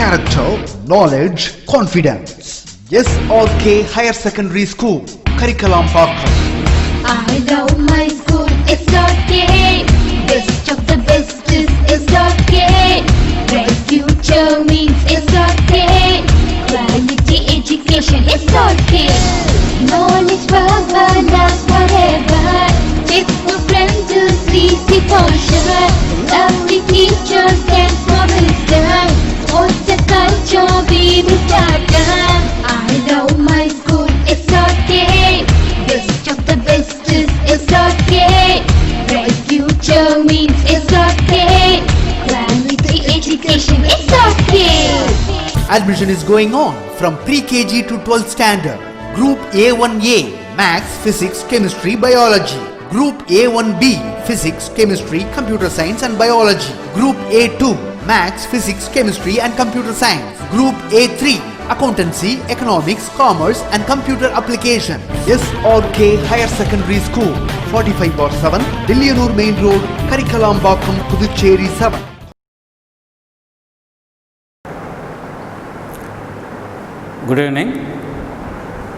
character, knowledge, confidence. SRK Higher Secondary School, Karikalambakkam. I love my school, SRK. Best of the best is SRK. Bright future means SRK. Quality education, SRK. Knowledge forever, love forever. Textbook friends is easy for sure. Lovely teachers can promise them. What's the culture we will start them? I love my school, SRK. Best of the best is SRK. Bright future means SRK. Quality education, SRK. Admission is going on from pre-KG to 12th standard. Group A1A, Maths, Physics, Chemistry, Biology. Group A1B, Physics, Chemistry, Computer Science and Biology. Group A2, Maths, Physics, Chemistry and Computer Science. Group A3, Accountancy, Economics, Commerce and Computer Application. SRK Higher Secondary School, 45/7, Dilliyanur Main Road, Karikalambakkam, Puducherry 7. Good evening.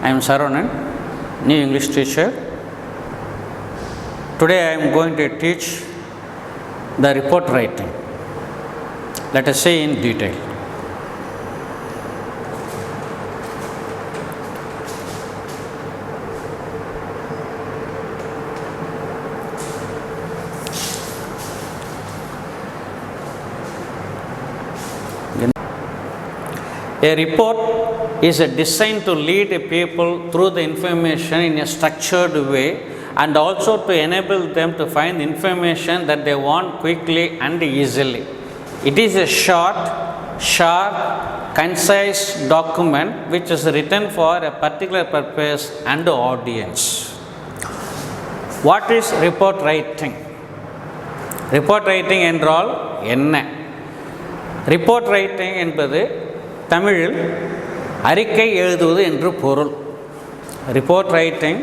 I am Saravanan, new English teacher. Today I am going to teach the report writing. Let us see in detail. A report is a designed to lead people through the information in a structured way and also to enable them to find information that they want quickly and easily. It is a short, sharp, concise document which is written for a particular purpose and audience. What is report writing? Report writing என்றால் என்ன? Report writing என்பது தமிழில் அறிக்கை எழுதுவது என்று பொருள். Report writing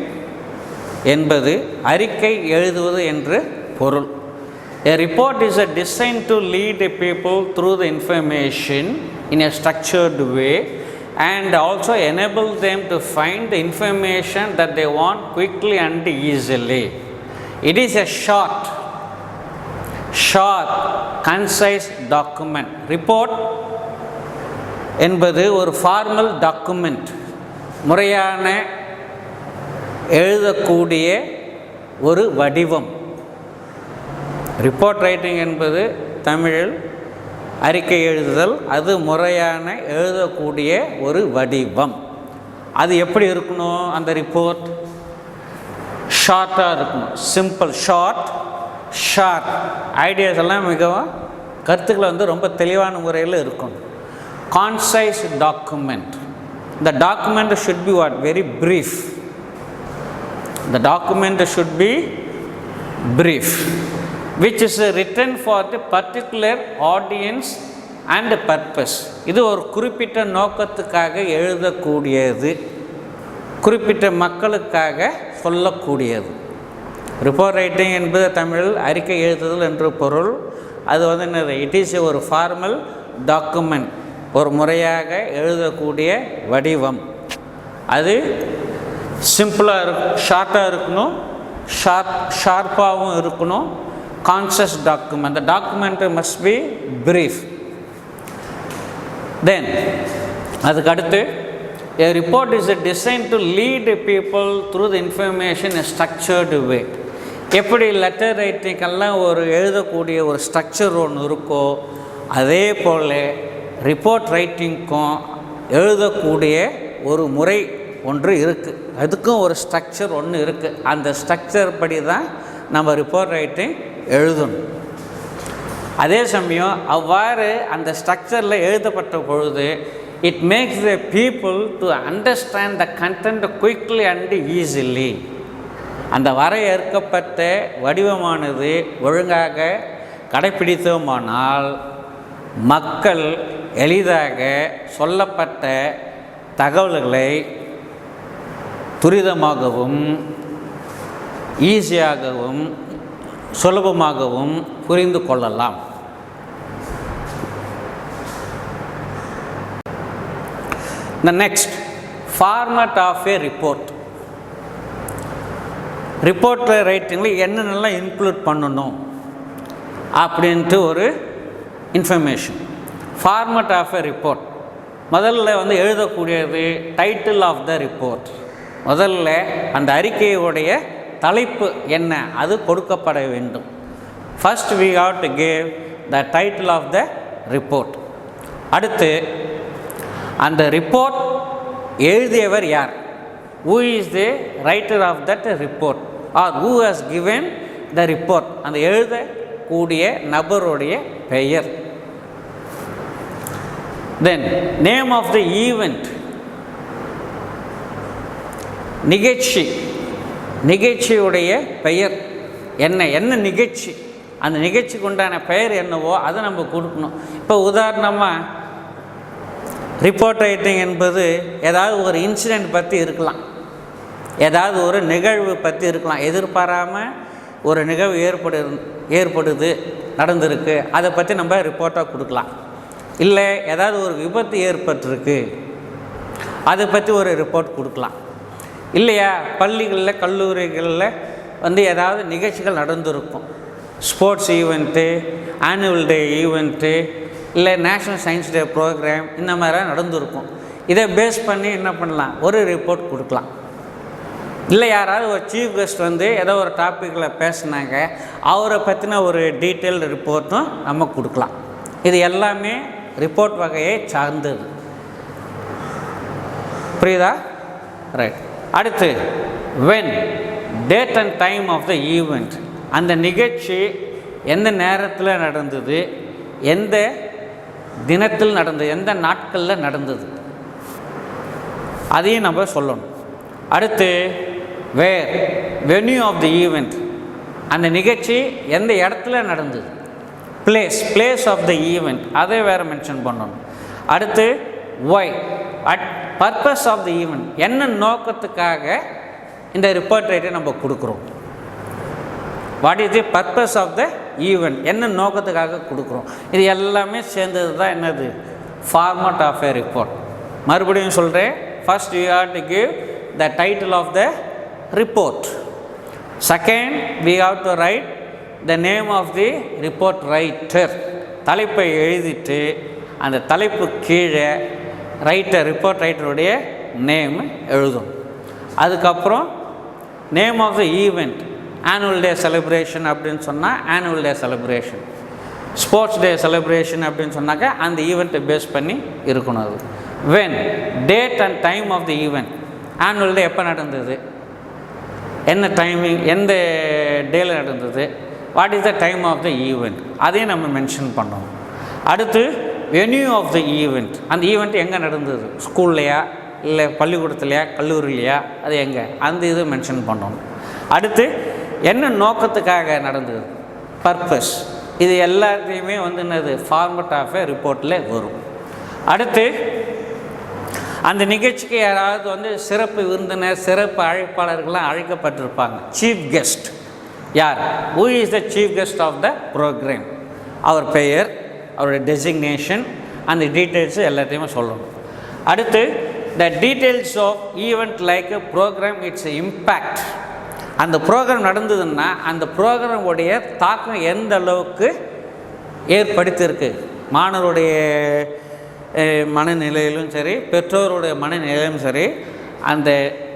என்பது அறிக்கை எழுதுவது என்று பொருள். A report is a designed to lead the people through the information in a structured way and also enable them to find the information that they want quickly and easily. It is a short, concise document. Report என்பது ஒரு formal document, முறையான எழுதக்கூடிய ஒரு வடிவம். Report writing என்பது தமிழில் அறிக்கை எழுதுதல், அது முறையான எழுதக்கூடிய ஒரு வடிவம். அது எப்படி இருக்கணும்? அந்த ரிப்போர்ட் ஷார்ட்டாக இருக்கணும். சிம்பிள், ஷார்ட் ஐடியாஸ் எல்லாம் மிகவும் கருத்துக்களை ரொம்ப தெளிவான முறையில் இருக்கணும். Concise document. The document should be what? Very brief. The document should be brief, which is written for the particular audience and purpose. இது ஒரு குறிப்பிட்ட நோக்கத்துக்காக எழுதக்கூடியது, குறிப்பிட்ட மக்களுக்காக சொல்லக்கூடியது. ரிப்போர்ட் ரைட்டிங் என்பது தமிழில் அறிக்கை எழுதுதல் என்று பொருள். அது என்னது? இட் இஸ் ஒரு ஃபார்மல் டாக்குமெண்ட், ஒரு முறையாக எழுதக்கூடிய வடிவம். அது சிம்பிளாக இருக்கும், ஷார்ட்டாக இருக்கணும், ஷார்ப்பாகவும் இருக்கணும். Conscious document. The document must be brief. Then அதுக்கு அடுத்து a report is a designed to lead people through the information in a structured way. எப்படி லெட்டர் ரைட்டிங்கெல்லாம் ஒரு எழுதக்கூடிய ஒரு ஸ்ட்ரக்சர் ஒன்று இருக்கோ, அதே போல் ரிப்போர்ட் ரைட்டிங்க்கும் எழுதக்கூடிய ஒரு முறை ஒன்று இருக்குது. அதுக்கும் ஒரு ஸ்ட்ரக்சர் ஒன்று இருக்குது. அந்த ஸ்ட்ரக்சர் படி தான் நம்ம ரிப்போர்ட் ரைட்டிங் எழுதணும். அதே சமயம் அவ்வாறு அந்த ஸ்ட்ரக்சரில் எழுதப்பட்ட பொழுது it makes the people to understand the content quickly and easily. அந்த வரையறுக்கப்பட்ட வடிவமானது ஒழுங்காக கடைப்பிடித்தோமானால் மக்கள் எளிதாக சொல்லப்பட்ட தகவல்களை துரிதமாகவும் ஈஸியாகவும் சுலபமாகவும் புரிந்து கொள்ளலாம். The next, format of a report. ரிப்போர்ட்டில் ரைட்டிங்கில் என்னென்னலாம் இன்க்ளூட் பண்ணணும் அப்படின்ட்டு ஒரு information. Format of a report, முதல்ல வந்து எழுதக்கூடியது டைட்டில் ஆஃப் த ரிப்போர்ட். முதல்ல அந்த அறிக்கையுடைய தலைப்பு என்ன அது கொடுக்கப்பட வேண்டும். First we have to give the title of the report. அடுத்து அந்த ரிப்போர்ட் எழுதியவர் யார், who is the writer of that report or who has given the report, அந்த எழுதக்கூடிய நபருடைய பெயர். Then name of the event, நிகழ்ச்சியுடைய பெயர் என்ன நிகழ்ச்சி, அந்த நிகழ்ச்சிக்கு உண்டான பெயர் என்னவோ அதை நம்ம கொடுக்கணும். இப்போ உதாரணமாக ரிப்போர்ட் ரைட்டிங் என்பது ஏதாவது ஒரு இன்சிடெண்ட் பற்றி இருக்கலாம், ஏதாவது ஒரு நிகழ்வு பற்றி இருக்கலாம். எதிர்பாராமல் ஒரு நிகழ்வு ஏற்படுது நடந்திருக்கு, அதை பற்றி நம்ம ரிப்போர்ட்டாக கொடுக்கலாம். இல்லை ஏதாவது ஒரு விபத்து ஏற்பட்டிருக்கு அதை பற்றி ஒரு ரிப்போர்ட் கொடுக்கலாம். இல்லையா பள்ளிகளில் கல்லூரிகளில் வந்து ஏதாவது நிகழ்ச்சிகள் நடந்திருக்கும், sports event, annual day event, இல்லை நேஷ்னல் சயின்ஸ் டே ப்ரோக்ராம், இந்த மாதிரிலாம் நடந்திருக்கும். இதை பேஸ் பண்ணி என்ன பண்ணலாம், ஒரு ரிப்போர்ட் கொடுக்கலாம். இல்லை யாராவது ஒரு சீஃப் கெஸ்ட் வந்து ஏதோ ஒரு டாப்பிக்கில் பேசுனாங்க, அவரை பற்றின ஒரு டீட்டெயில்டு ரிப்போர்ட்டும் நம்ம கொடுக்கலாம். இது எல்லாமே ரிப்போர்ட் வகையை சார்ந்தது. புரியுதா? ரைட். அடுத்து when, date and time of the event, அந்த நிகழ்ச்சி எந்த நேரத்தில் நடந்தது, எந்த தினத்தில் நடந்தது, எந்த நாட்களில் நடந்தது, அதையும் நம்ம சொல்லணும். அடுத்து வேர், வென்யூ ஆஃப் தி ஈவெண்ட், அந்த நிகழ்ச்சி எந்த இடத்துல நடந்தது. பிளேஸ் ஆஃப் த ஈவெண்ட், அதை வேறு மென்ஷன் பண்ணணும். அடுத்து why, purpose of the event, என்ன நோக்கத்துக்காக இந்த ரிப்போர்ட் ரைட்டை நம்ம கொடுக்குறோம். What is the purpose of the event, என்ன நோக்கத்துக்காக கொடுக்குறோம். இது எல்லாமே சேர்ந்தது தான் என்னது, ஃபார்மட் ஆஃப் எ ரிப்போர்ட். மறுபடியும் சொல்கிறேன், first you have to give the title of the report. Second we have to write the name of the report writer, தலைப்பை எழுதிட்டு அந்த தலைப்பு கீழே ரிப்போர்ட் ரைட்டருடைய நேம் எழுதும். அதுக்கப்புறம் name of the event, annual day celebration அப்படின்னு சொன்னால் annual day celebration, sports day celebration அப்படின்னு சொன்னாக்கா அந்த ஈவெண்ட்டை பேஸ் பண்ணி இருக்கணும். அது when, date and time of the event, annual day எப்போ நடந்தது, என்ன டைமிங், எந்த டேயில் நடந்தது, what is the time of the event, அதையும் நம்ம மென்ஷன் பண்ணணும். அடுத்து வென்யூ ஆஃப் த ஈவெண்ட், அந்த ஈவெண்ட் எங்கே நடந்தது, ஸ்கூல்லையா இல்லை பள்ளிக்கூடத்துலையா கல்லூரிலையா, அது எங்கே, அந்த இது மென்ஷன் பண்ணணும். அடுத்து என்ன நோக்கத்துக்காக நடந்தது, பர்பஸ், இது எல்லாத்தையுமே வந்து என்னது ஃபார்மட் ஆஃப் எ ரிப்போர்ட்டில் வரும். அடுத்து அந்த நிகழ்ச்சிக்கு யாராவது வந்து சிறப்பு விருந்தினர், சிறப்பு அழைப்பாளர்கள்லாம் அழைக்கப்பட்டிருப்பாங்க. சீஃப் கெஸ்ட் யார், who is the chief guest of the program, அவர் பெயர், அவருடைய டெசிக்னேஷன், அந்த டீட்டெயில்ஸு எல்லாத்தையுமே சொல்லணும். அடுத்து the details of event like a program, its impact, அந்த ப்ரோக்ராம் நடந்ததுன்னா அந்த ப்ரோக்ராமுடைய தாக்கம் எந்த அளவுக்கு ஏற்படுத்தியிருக்கு, மாணவருடைய மனநிலையிலும் சரி பெற்றோருடைய மனநிலையிலும் சரி, அந்த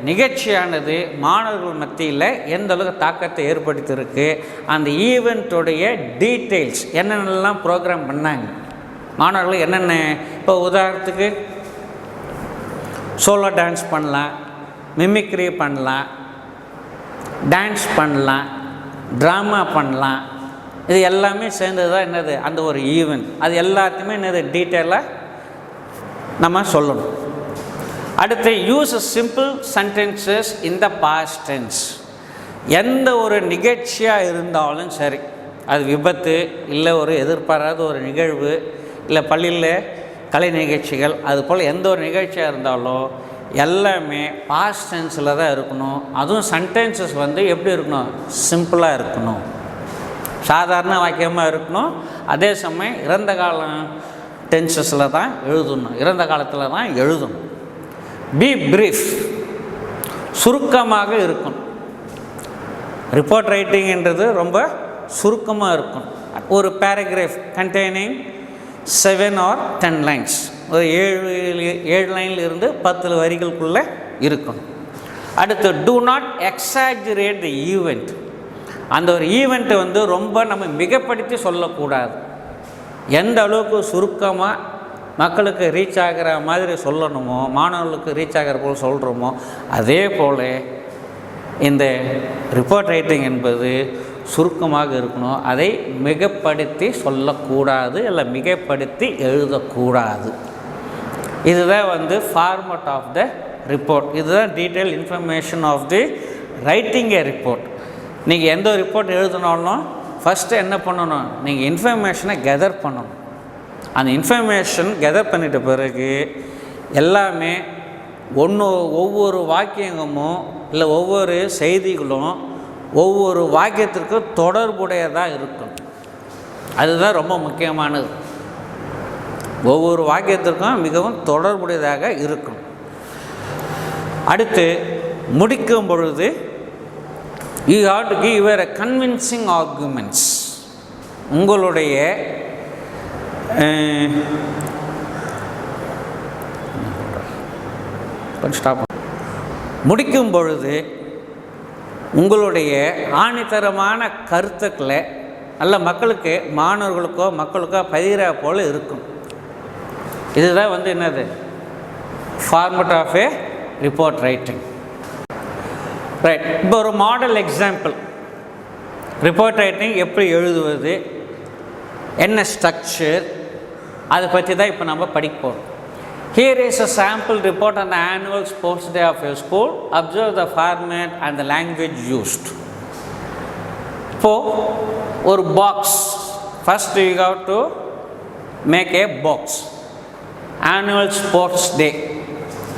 நிகழ்ச்சியானது மாணவர்கள் மத்தியில் எந்த அளவுக்கு தாக்கத்தை ஏற்படுத்தியிருக்கு, அந்த ஈவெண்ட்டுடைய டீட்டெயில்ஸ், என்னென்னலாம் ப்ரோக்ராம் பண்ணாங்க மாணவர்கள், என்னென்ன, இப்போ உதாரணத்துக்கு சோலோ டான்ஸ் பண்ணலாம், மிமிக்ரி பண்ணலாம், டான்ஸ் பண்ணலாம், ட்ராமா பண்ணலாம், இது எல்லாமே சேர்ந்தது தான் என்னது அந்த ஒரு ஈவெண்ட். அது எல்லாத்தையுமே என்னது டீட்டெயிலாக நம்ம சொல்லணும். அடுத்து use simple sentences in the past tense, எந்த ஒரு நிகழ்ச்சியாக இருந்தாலும் சரி, அது விபத்து இல்லை ஒரு எதிர்பாராத ஒரு நிகழ்வு இல்லை பள்ளியில் கலை நிகழ்ச்சிகள், அதுபோல் எந்த ஒரு நிகழ்ச்சியாக இருந்தாலும் எல்லாமே பாஸ்ட் டென்ஸில் தான் இருக்கணும். அதுவும் சென்டென்சஸ் வந்து எப்படி இருக்கணும், சிம்பிளாக இருக்கணும், சாதாரண வாக்கியமாக இருக்கணும். அதே சமயம் இறந்த காலம் டென்சஸில் தான் எழுதணும், இறந்த காலத்தில் தான் எழுதணும். பி பிரீஃப், சுருக்கமாக இருக்கணும். ரிப்போர்ட் ரைட்டிங்ன்றது ரொம்ப சுருக்கமாக இருக்கும். ஒரு பேராகிராஃப் கண்டெய்னிங் 7 or 10 lines, ஒரு 7 லைனில் இருந்து 10 வரிகளுக்குள்ளே இருக்கும். அடுத்து do not exaggerate the event. அந்த ஒரு ஈவெண்ட்டை வந்து ரொம்ப நம்ம மிகப்படுத்தி சொல்லக்கூடாது. எந்த அளவுக்கு சுருக்கமாக மக்களுக்கு ரீச் ஆகிற மாதிரி சொல்லணுமோ, மாணவர்களுக்கு ரீச் ஆகிற போல் சொல்கிறோமோ, அதே போல் இந்த ரிப்போர்ட் ரைட்டிங் என்பது சுருக்கமாக இருக்கணும். அதை மிகப்படுத்தி சொல்லக்கூடாது, இல்லை மிகப்படுத்தி எழுதக்கூடாது. இதுதான் வந்து ஃபார்மட் ஆஃப் த ரிப்போர்ட். இதுதான் detail information of the writing a report. நீங்கள் எந்த ரிப்போர்ட் எழுதினாலும் ஃபஸ்ட்டு என்ன பண்ணணும், நீங்கள் இன்ஃபர்மேஷனை கெதர் பண்ணணும். அந்த இன்ஃபர்மேஷன் கெதர் பண்ணிட்ட பிறகு எல்லாமே ஒவ்வொரு வாக்கியமும் இல்லை ஒவ்வொரு செய்திகளும் ஒவ்வொரு வாக்கியத்திற்கும் தொடர்புடையதாக இருக்கும். அதுதான் ரொம்ப முக்கியமானது. ஒவ்வொரு வாக்கியத்திற்கும் மிகவும் தொடர்புடையதாக இருக்கும். அடுத்து முடிக்கும் பொழுது you have to give your convincing arguments. உங்களுடைய முடிக்கும் பொழுது உங்களுடைய ஆணித்தரமான கருத்துக்களை நல்ல மக்களுக்கு, மாணவர்களுக்கோ மக்களுக்கோ பதிகிற போல் இருக்கும். இதுதான் வந்து என்னது format of a report writing. Right. இப்போ ஒரு மாடல் எக்ஸாம்பிள் ரிப்போர்ட் ரைட்டிங் எப்படி எழுதுவது, என்ன ஸ்ட்ரக்சர், அதை பற்றி தான் இப்போ நம்ம படிக்க போகிறோம். Here is a sample report on the annual sports day of your school. Observe the format and the language used. இப்போது ஒரு box, first you have to make a box. Annual sports day,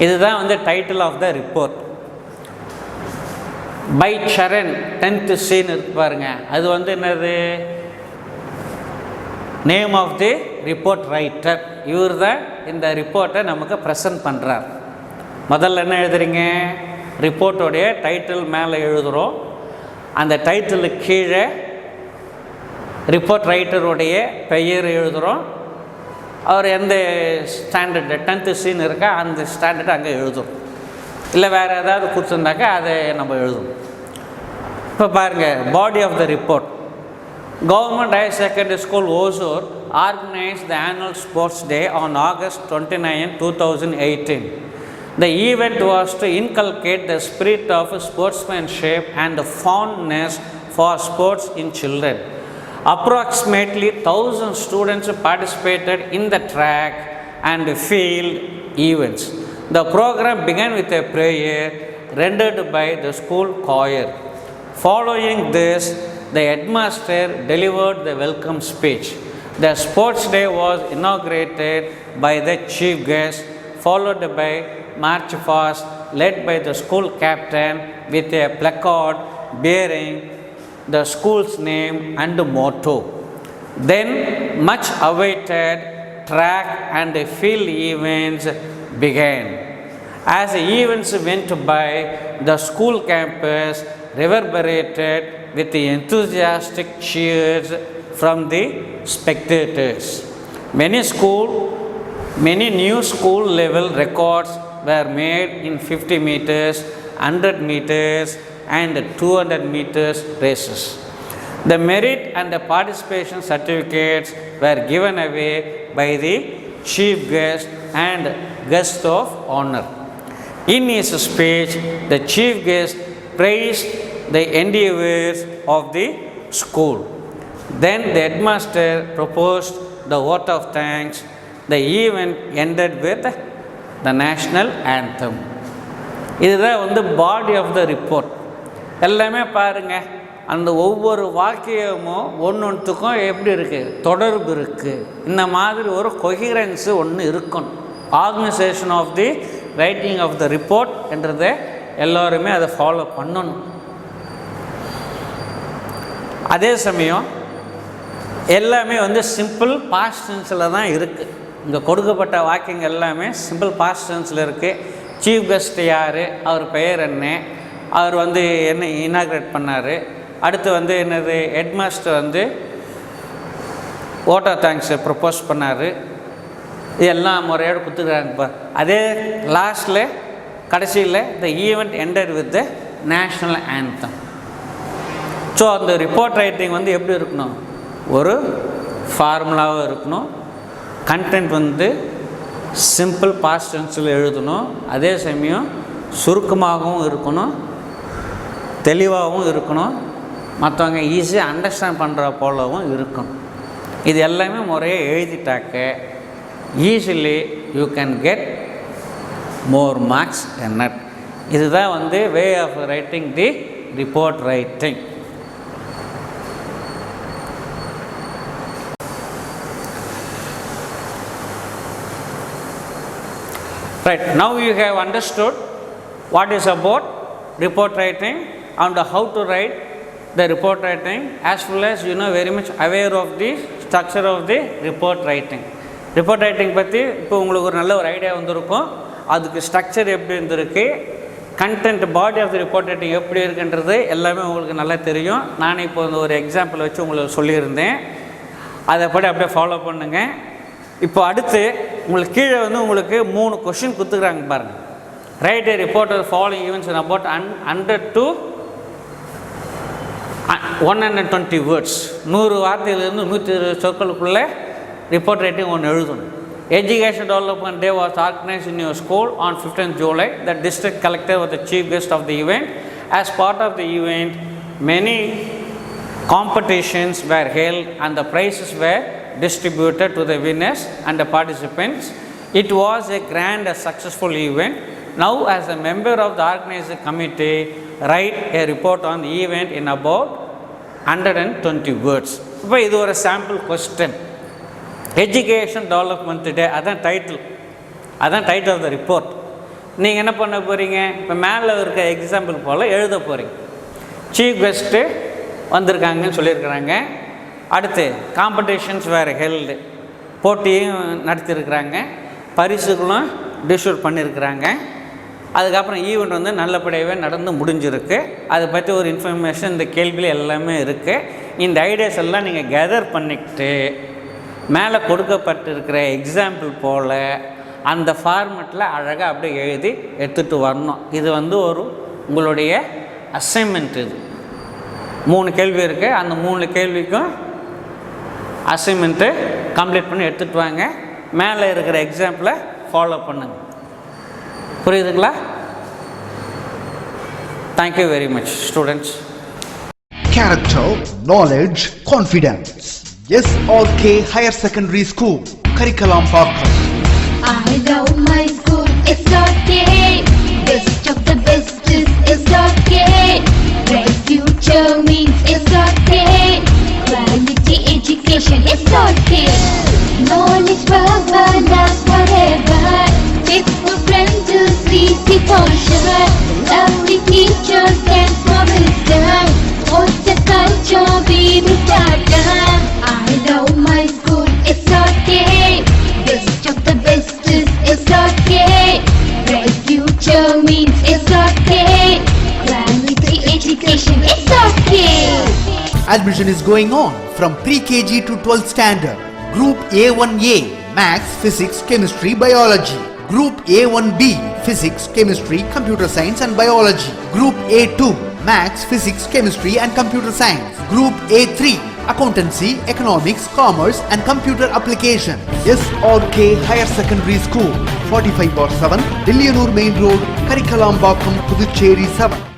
இதுதான் வந்து title of the report. By Charan 10th சீன் இருக்கு பாருங்க, அது வந்து என்னது name of the report writer. இவர் தான் இந்த ரிப்போர்ட்டை நமக்கு ப்ரெசன்ட் பண்ணுறார். முதல்ல என்ன எழுதுறீங்க, ரிப்போர்ட்டோடைய டைட்டில் மேலே எழுதுகிறோம். அந்த டைட்டிலுக்கு கீழே ரிப்போர்ட் ரைட்டருடைய பெயர் எழுதுகிறோம். அவர் எந்த ஸ்டாண்டர்டு 10th சீன் இருக்கா அந்த ஸ்டாண்டர்டு அங்கே எழுதும். இல்லை வேறு ஏதாவது கொடுத்துருந்தாக்கா அதை நம்ம எழுதும். இப்போ பாருங்கள், body of the report. Government Higher Secondary School Hosur organized the annual sports day on August 29, 2018. The event was to inculcate the spirit of sportsmanship and the fondness for sports in children. Approximately 1,000 students participated in the track and field events. The program began with a prayer rendered by the school choir. Following this, the headmaster delivered the welcome speech. The sports day was inaugurated by the chief guest, followed by march past led by the school captain with a placard bearing the school's name and motto. Then much awaited track and field events began. As the events went by, the school campus reverberated with the enthusiastic cheers from the spectators. Many new school level records were made in 50 meters, 100 meters and 200 meters races. The merit and the participation certificates were given away by the chief guest and guest of honor. In his speech, the chief guest praised the endeavors of the school. Then the headmaster proposed the vote of thanks. The event ended with the national anthem. இதுதான் வந்து பாடி of the report. எல்லாமே பாருங்கள், அந்த ஒவ்வொரு வாக்கியமும் ஒன்றுத்துக்கும் எப்படி இருக்குது, தொடர்பு இருக்குது. இந்த மாதிரி ஒரு கொஹிரன்ஸு ஒன்று இருக்கணும். Organisation of the writing of the report என்றதை எல்லோருமே அதை ஃபாலோ பண்ணணும். அதே சமயம் எல்லாமே வந்து சிம்பிள் பாஸ்ட் டென்ஸில் தான் இருக்குது. இங்கே கொடுக்கப்பட்ட வாக்கியங்கள் எல்லாமே சிம்பிள் பாஸ்ட் டென்ஸில் இருக்குது. சீஃப் கெஸ்ட் யார், அவர் பெயர் என்ன, அவர் வந்து என்ன இனாக்ரேட் பண்ணார். அடுத்து வந்து என்னது, ஹெட்மாஸ்டர் வந்து ஓட் ஆஃப் தேங்க்ஸை ப்ரப்போஸ் பண்ணார். இதெல்லாம் முறையோடு கொடுத்துருக்காங்கப்பா. அதே லாஸ்ட்டில் கடைசியில் the event ended with the national anthem. So அந்த ரிப்போர்ட் ரைட்டிங் வந்து எப்படி இருக்கணும், ஒரு ஃபார்முலாவும் இருக்கணும். கண்டென்ட் வந்து சிம்பிள் பாஸ்ட் டென்ஸில் எழுதணும். அதே சமயம் சுருக்கமாகவும் இருக்கணும், தெளிவாகவும் இருக்கணும், மற்றவங்க ஈஸியாக அண்டர்ஸ்டாண்ட் பண்ணுற போலவும் இருக்கணும். இது எல்லாமே முறையாக எழுதிட்டாக்க easily you can get more marks என்ன. இதுதான் வந்து way of writing the report writing. Right, now you have understood what is about report writing and how to write the report writing, as well as you know very much aware of the structure of the report writing. Report writing பற்றி இப்போ உங்களுக்கு ஒரு நல்ல ஒரு idea வந்திருக்கும். அதுக்கு structure எப்படி இருந்திருக்கு, content body of the report writing எப்படி இருக்குன்றது எல்லாமே உங்களுக்கு நல்லா தெரியும். நானே இப்போ ஒரு எக்ஸாம்பிள் வச்சு உங்களுக்கு சொல்லியிருந்தேன். அதை படி அப்படியே ஃபாலோ பண்ணுங்கள். இப்போ அடுத்து உங்களுக்கு கீழே வந்து உங்களுக்கு 3 கொஷின் கொடுத்துக்கிறாங்க பாருங்கள். Write a report of following events in about 100 to 120 words. 100 வார்த்தையிலிருந்து 120 சொற்களுக்குள்ளே ரிப்போர்ட் ரைட்டிங் ஒன்று எழுதணும். Education Development Day was organized in your school on 15th July. The district collector was the chief guest of the event. As part of the event, many competitions were held and the prizes were distributed to the winners and the participants. It was a grand and successful event. Now, as a member of the organizing committee, write a report on the event in about 120 words. இப்போ இது ஒரு sample question. Education development டே, அதான் title of the report. நீங்கள் என்ன பண்ண போகிறீங்க, இப்போ மேலே இருக்க எக்ஸாம்பிள் போல் எழுத போகிறீங்க. சீஃப் கெஸ்ட்டு வந்திருக்காங்கன்னு சொல்லியிருக்கிறாங்க. அடுத்து காம்படிஷன்ஸ் வேறு ஹெல்டு, போட்டியும் நடத்தியிருக்கிறாங்க, பரிசுகளும் டிஸ்ட்ரிபியூட் பண்ணியிருக்கிறாங்க. அதுக்கப்புறம் ஈவெண்ட் வந்து நல்லபடியாகவே நடந்து முடிஞ்சிருக்கு. அதை பற்றி ஒரு இன்ஃபர்மேஷன் இந்த கேள்வியில் எல்லாமே இருக்குது. இந்த ஐடியாஸ் எல்லாம் நீங்கள் கேதர் பண்ணிக்கிட்டு மேலே கொடுக்கப்பட்டிருக்கிற எக்ஸாம்பிள் போல் அந்த ஃபார்மெட்டில் அழகாக அப்படியே எழுதி எடுத்துகிட்டு வரணும். இது வந்து ஒரு உங்களுடைய அசைன்மெண்ட். இது 3 கேள்வி இருக்குது. அந்த 3 கேள்விக்கும் அசைன்மெண்ட்டு கம்ப்ளீட் பண்ணி எடுத்துகிட்டு வாங்க. மேலே இருக்கிற எக்ஸாம்பிளை ஃபாலோ பண்ணுங்க. புரியுதுங்களா? Thank you very much students. Character, knowledge, confidence. SRK Higher Secondary School, Curriculum Parkram. I love my school, SRK. Best of the best is SRK. Bright future means SRK. Quality education, SRK. Knowledge power lasts forever. Faithful friends to see the culture. Lovely teachers and promise them. What's the culture we will start them. I love my school, SRK. Best of the best is SRK. Bright future means SRK. Quality education, SRK. Admission is going on from pre-KG to 12th standard. Group A1A, Maths, Physics, Chemistry, Biology. Group A1B, Physics, Chemistry, Computer Science and Biology. Group A2, Maths, Physics, Chemistry and Computer Science. Group A3, Accountancy, Economics, Commerce and Computer Application. SRK Higher Secondary School, 45/7, Dilliyanur Main Road, Karikalambakkam, Puducherry 7.